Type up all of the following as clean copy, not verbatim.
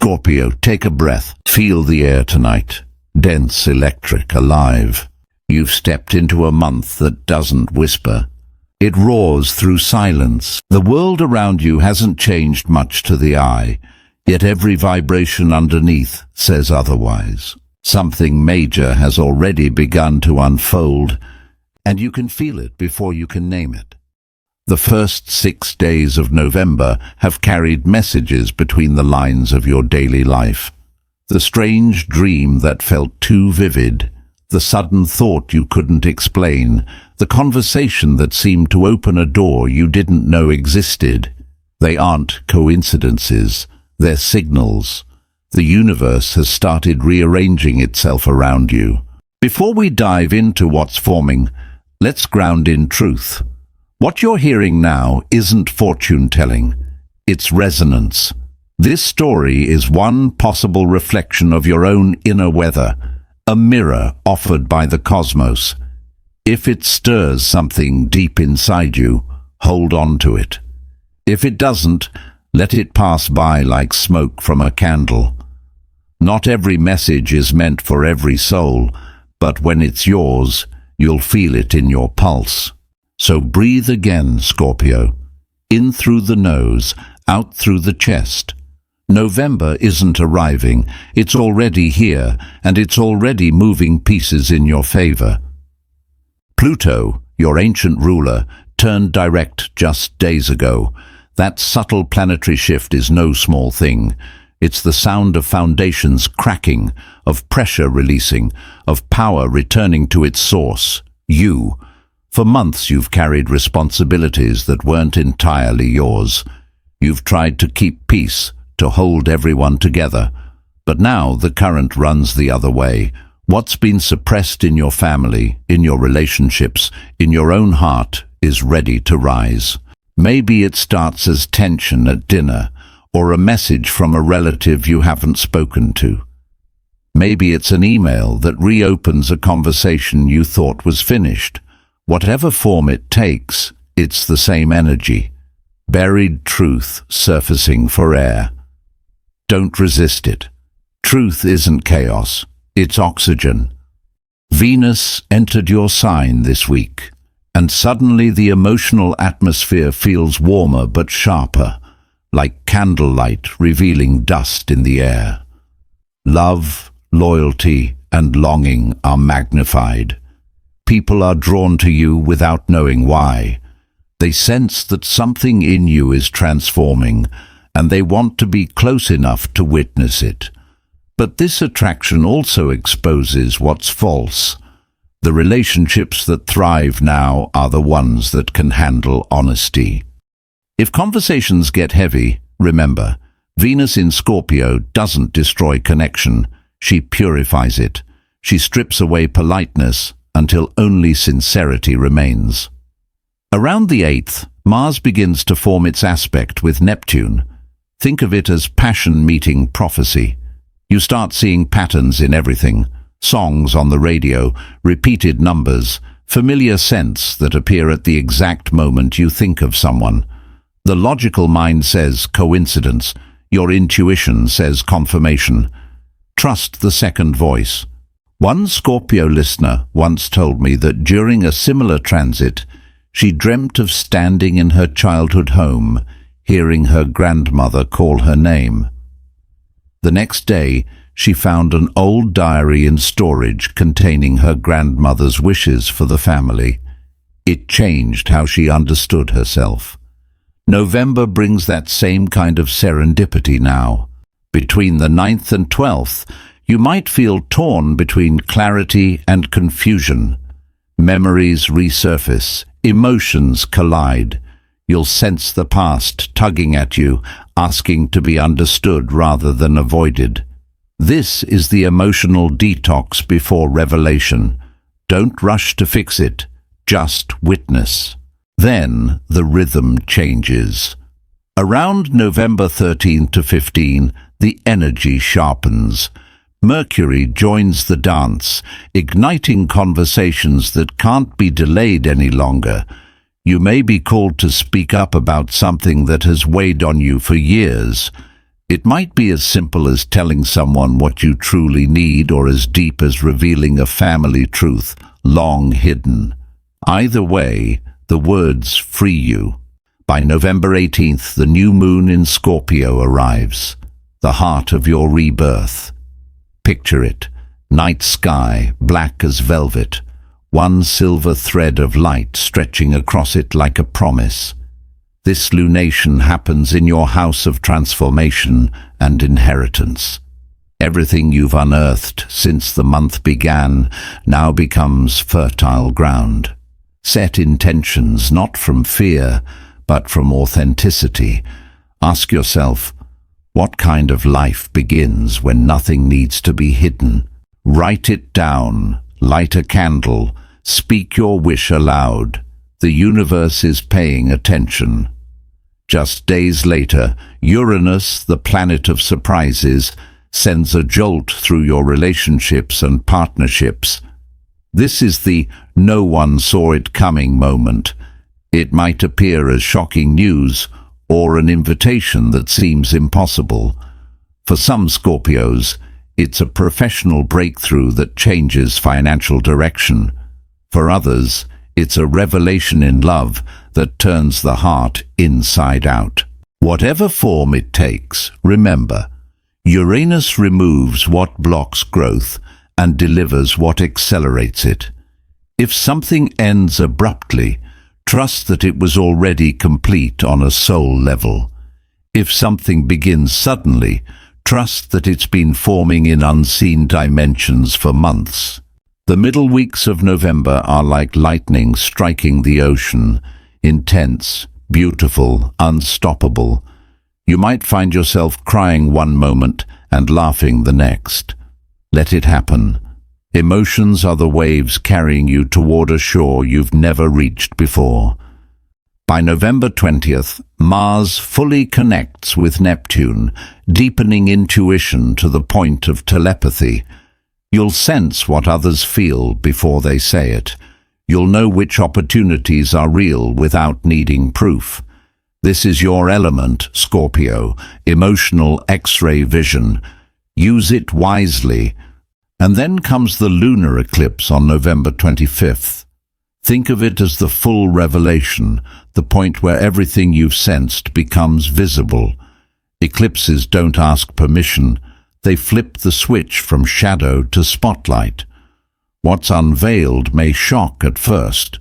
Scorpio, take a breath. Feel the air tonight. Dense, electric, alive. You've stepped into a month that doesn't whisper. It roars through silence. The world around you hasn't changed much to the eye, yet every vibration underneath says otherwise. Something major has already begun to unfold, and you can feel it before you can name it. The first 6 days of November have carried messages between the lines of your daily life. The strange dream that felt too vivid, the sudden thought you couldn't explain, the conversation that seemed to open a door you didn't know existed. They aren't coincidences, they're signals. The universe has started rearranging itself around you. Before we dive into what's forming, let's ground in truth. What you're hearing now isn't fortune-telling, it's resonance. This story is one possible reflection of your own inner weather, a mirror offered by the cosmos. If it stirs something deep inside you, hold on to it. If it doesn't, let it pass by like smoke from a candle. Not every message is meant for every soul, but when it's yours, you'll feel it in your pulse. So breathe again, Scorpio. In through the nose, out through the chest. November isn't arriving, it's already here, and it's already moving pieces in your favor. Pluto, your ancient ruler, turned direct just days ago. That subtle planetary shift is no small thing. It's the sound of foundations cracking, of pressure releasing, of power returning to its source, you. For months you've carried responsibilities that weren't entirely yours. You've tried to keep peace, to hold everyone together. But now the current runs the other way. What's been suppressed in your family, in your relationships, in your own heart, is ready to rise. Maybe it starts as tension at dinner, or a message from a relative you haven't spoken to. Maybe it's an email that reopens a conversation you thought was finished. Whatever form it takes, it's the same energy. Buried truth surfacing for air. Don't resist it. Truth isn't chaos, it's oxygen. Venus entered your sign this week, and suddenly the emotional atmosphere feels warmer but sharper, like candlelight revealing dust in the air. Love, loyalty, and longing are magnified. People are drawn to you without knowing why. They sense that something in you is transforming, and they want to be close enough to witness it. But this attraction also exposes what's false. The relationships that thrive now are the ones that can handle honesty. If conversations get heavy, remember, Venus in Scorpio doesn't destroy connection, she purifies it. She strips away politeness until only sincerity remains. Around the 8th, Mars begins to form its aspect with Neptune. Think of it as passion meeting prophecy. You start seeing patterns in everything, songs on the radio, repeated numbers, familiar scents that appear at the exact moment you think of someone. The logical mind says coincidence, your intuition says confirmation. Trust the second voice. One Scorpio listener once told me that during a similar transit, she dreamt of standing in her childhood home, hearing her grandmother call her name. The next day, she found an old diary in storage containing her grandmother's wishes for the family. It changed how she understood herself. November brings that same kind of serendipity now. Between the 9th and 12th, you might feel torn between clarity and confusion. Memories resurface, emotions collide. You'll sense the past tugging at you, asking to be understood rather than avoided. This is the emotional detox before revelation. Don't rush to fix it, just witness. Then the rhythm changes. Around November 13 to 15, the energy sharpens. Mercury joins the dance, igniting conversations that can't be delayed any longer. You may be called to speak up about something that has weighed on you for years. It might be as simple as telling someone what you truly need, or as deep as revealing a family truth long hidden. Either way, the words free you. By November 18th, the new moon in Scorpio arrives, the heart of your rebirth. Picture it: night sky, black as velvet, one silver thread of light stretching across it like a promise. This lunation happens in your house of transformation and inheritance. Everything you've unearthed since the month began now becomes fertile ground. Set intentions not from fear, but from authenticity. Ask yourself, what kind of life begins when nothing needs to be hidden? Write it down, light a candle, speak your wish aloud. The universe is paying attention. Just days later, Uranus, the planet of surprises, sends a jolt through your relationships and partnerships. This is the "no one saw it coming" moment. It might appear as shocking news or an invitation that seems impossible. For some Scorpios, it's a professional breakthrough that changes financial direction. For others, it's a revelation in love that turns the heart inside out. Whatever form it takes, remember, Uranus removes what blocks growth and delivers what accelerates it. If something ends abruptly, trust that it was already complete on a soul level. If something begins suddenly, trust that it's been forming in unseen dimensions for months. The middle weeks of November are like lightning striking the ocean, intense, beautiful, unstoppable. You might find yourself crying one moment and laughing the next. Let it happen. Emotions are the waves carrying you toward a shore you've never reached before. By November 20th, Mars fully connects with Neptune, deepening intuition to the point of telepathy. You'll sense what others feel before they say it. You'll know which opportunities are real without needing proof. This is your element, Scorpio, emotional X-ray vision. Use it wisely. And then comes the lunar eclipse on November 25th. Think of it as the full revelation, the point where everything you've sensed becomes visible. Eclipses don't ask permission. They flip the switch from shadow to spotlight. What's unveiled may shock at first,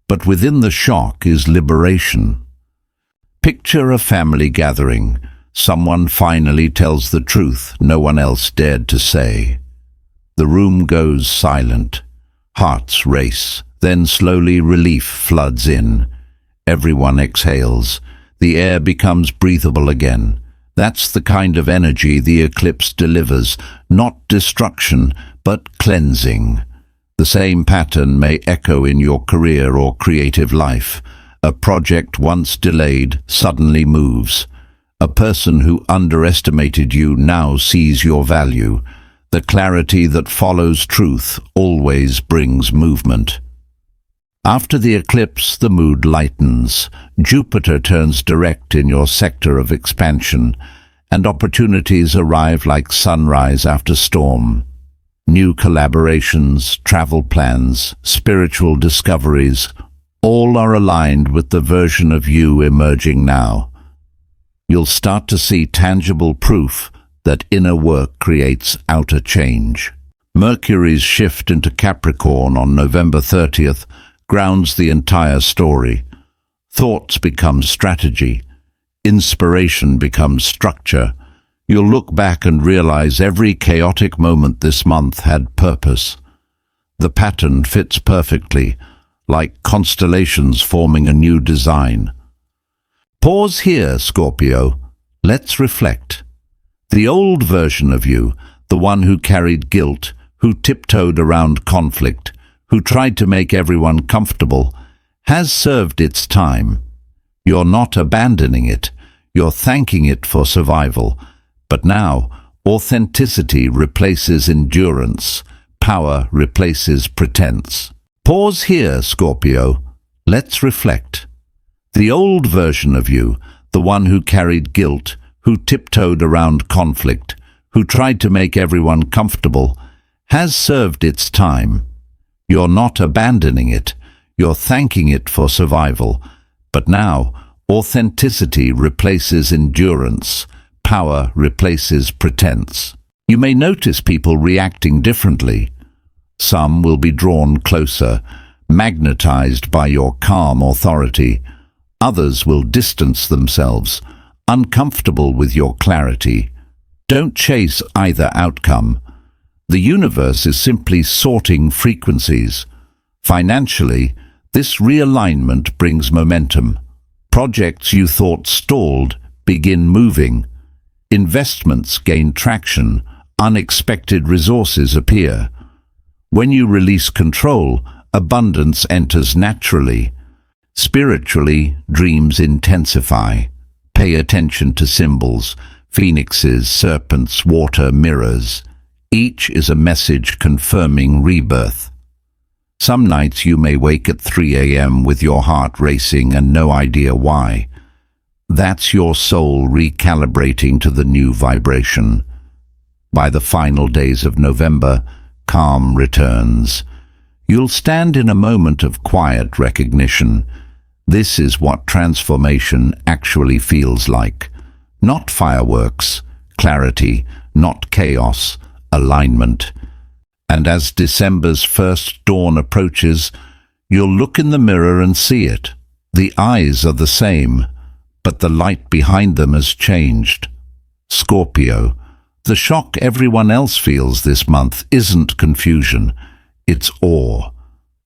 but within the shock is liberation. Picture a family gathering. Someone finally tells the truth no one else dared to say. The room goes silent. Hearts race. Then slowly relief floods in. Everyone exhales. The air becomes breathable again. That's the kind of energy the eclipse delivers, not destruction, but cleansing. The same pattern may echo in your career or creative life. A project once delayed suddenly moves. A person who underestimated you now sees your value. The clarity that follows truth always brings movement. After the eclipse, the mood lightens. Jupiter turns direct in your sector of expansion, and opportunities arrive like sunrise after storm. New collaborations, travel plans, spiritual discoveries, all are aligned with the version of you emerging now. You'll start to see tangible proof that inner work creates outer change. Mercury's shift into Capricorn on November 30th grounds the entire story. Thoughts become strategy. Inspiration becomes structure. You'll look back and realize every chaotic moment this month had purpose. The pattern fits perfectly, like constellations forming a new design. Pause here, Scorpio. Let's reflect. The old version of you, the one who carried guilt, who tiptoed around conflict, who tried to make everyone comfortable, has served its time. You're not abandoning it. You're thanking it for survival. But now, authenticity replaces endurance. Power replaces pretense. Pause here, Scorpio. Let's reflect. The old version of you, the one who carried guilt, who tiptoed around conflict, who tried to make everyone comfortable, has served its time. You're not abandoning it, you're thanking it for survival. But now, authenticity replaces endurance, power replaces pretense. You may notice people reacting differently. Some will be drawn closer, magnetized by your calm authority. Others will distance themselves, uncomfortable with your clarity. Don't chase either outcome. The universe is simply sorting frequencies. Financially, this realignment brings momentum. Projects you thought stalled begin moving. Investments gain traction. Unexpected resources appear. When you release control, abundance enters naturally. Spiritually, dreams intensify. Pay attention to symbols: phoenixes, serpents, water, mirrors. Each is a message confirming rebirth. Some nights you may wake at 3 a.m. with your heart racing and no idea why. That's your soul recalibrating to the new vibration. By the final days of November, calm returns. You'll stand in a moment of quiet recognition. This is what transformation actually feels like. Not fireworks, clarity, not chaos, alignment. And as December's first dawn approaches, you'll look in the mirror and see it. The eyes are the same, but the light behind them has changed. Scorpio, the shock everyone else feels this month isn't confusion, it's awe.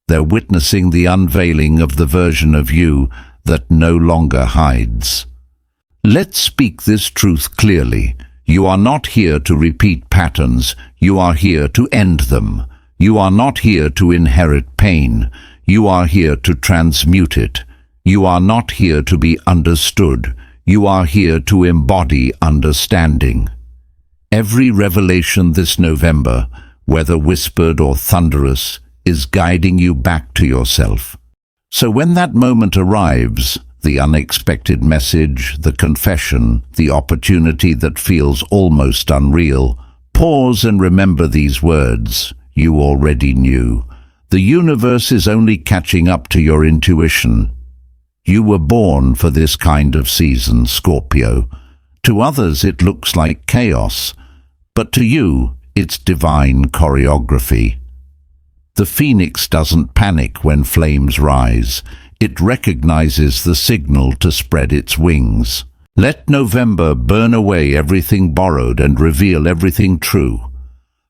They're witnessing the unveiling of the version of you that no longer hides. Let's speak this truth clearly. You are not here to repeat patterns, you are here to end them. You are not here to inherit pain, you are here to transmute it. You are not here to be understood, you are here to embody understanding. Every revelation this November, whether whispered or thunderous, is guiding you back to yourself. So when that moment arrives, the unexpected message, the confession, the opportunity that feels almost unreal, pause and remember these words you already knew. The universe is only catching up to your intuition. You were born for this kind of season, Scorpio. To others it looks like chaos, but to you it's divine choreography. The phoenix doesn't panic when flames rise. It recognizes the signal to spread its wings. Let November burn away everything borrowed and reveal everything true.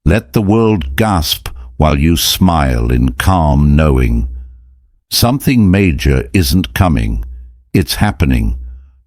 Let the world gasp while you smile in calm knowing. Something major isn't coming. It's happening.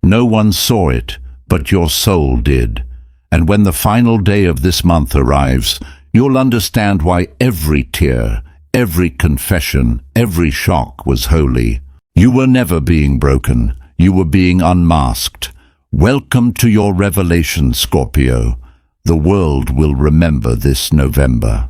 No one saw it, but your soul did. And when the final day of this month arrives, you'll understand why every tear, every confession, every shock was holy. You were never being broken. You were being unmasked. Welcome to your revelation, Scorpio. The world will remember this November.